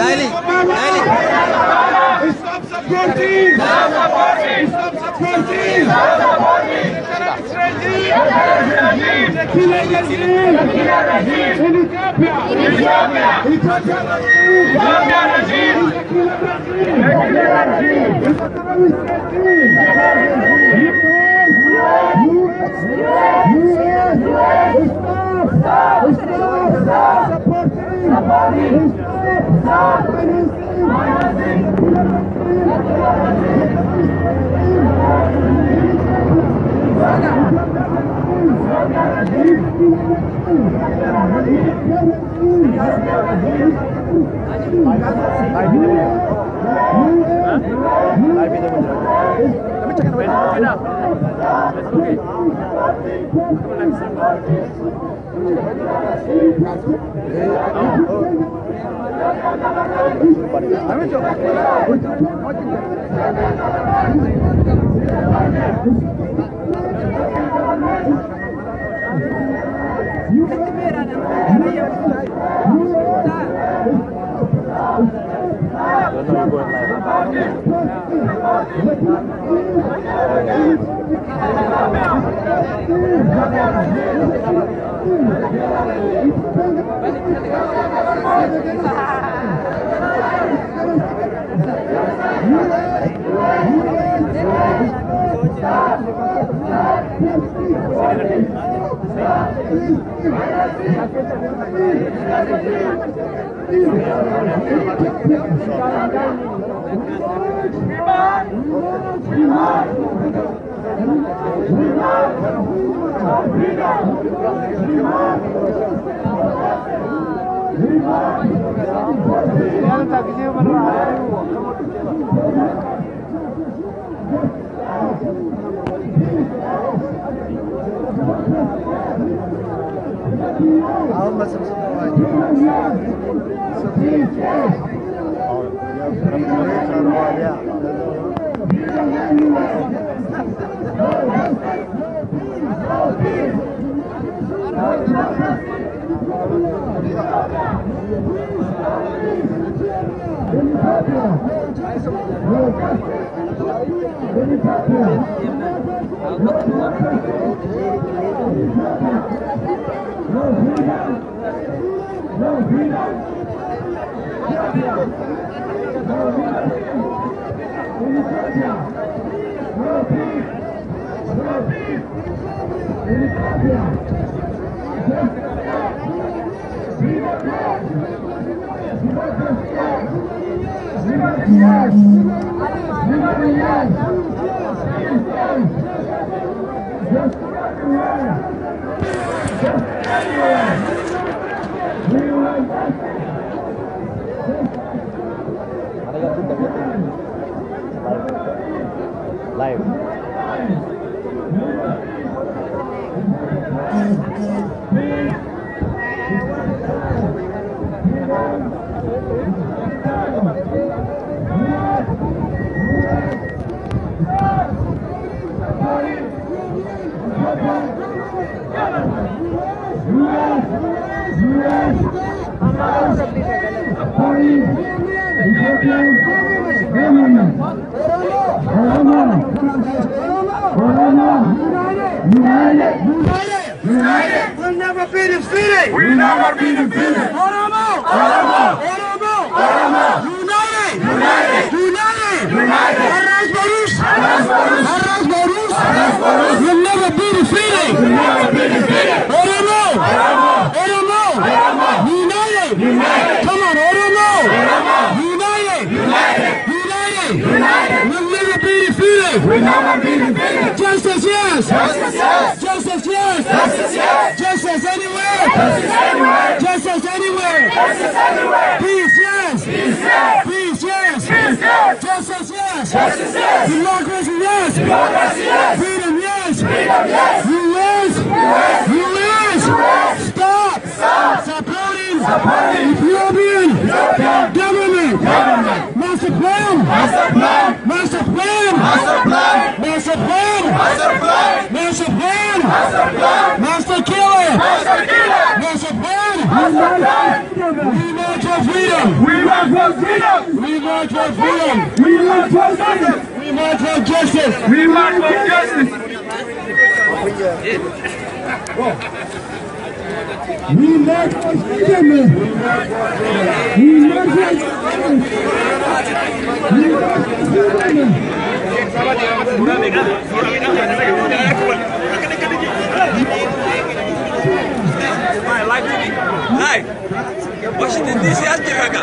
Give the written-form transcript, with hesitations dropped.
Stop supporting! Stop supporting! Stop supporting! Stop supporting! The killing regime! The killing regime! In Ethiopia! In Ethiopia! Ethiopian regime! Ethiopian regime! The killing regime! The killing regime! The terrorist regime! Stop! Supporting! Stop! Financing! We'll never be defeated! We'll never be defeated! Oromo! Oromo! Oromo! Oromo! United! United! United! United! Arras Barus! Arras Barus! Arras Barus! Arras Barus! We'll never be defeated! We'll never be defeated! Oromo! Oromo! Oromo! Oromo! United! United! Come on, Oromo! Oromo! United! United! United! United! We'll never be defeated! We'll never be defeated! Justice, yes! Justice, yes! Justice, yes! Justice, yes! Justice anywhere! Justice anywhere! Justice anywhere! Justice everywhere! Peace, yes! Peace, yes! Peace, yes! Peace, yes! Justice, yes! Justice, yes! Democracy, yes! Democracy, yes! Freedom, yes! Freedom, yes! U.S.! U.S.! U.S.! U.S.! Stop! Stop! Supporting! Supporting! Ethiopian! Ethiopian! Government! Government! Master plan! Master plan! Master plan! Master plan! Master plan! Master plan! Master plan! Master plan! Master killer! Master killer! Master plan! Master plan! for freedom. We march for freedom. We march for freedom. We march for justice. We march for justice. We march for justice. We march for freedom. We march for justice. We march for freedom. Hai, Washington DC aje kaka.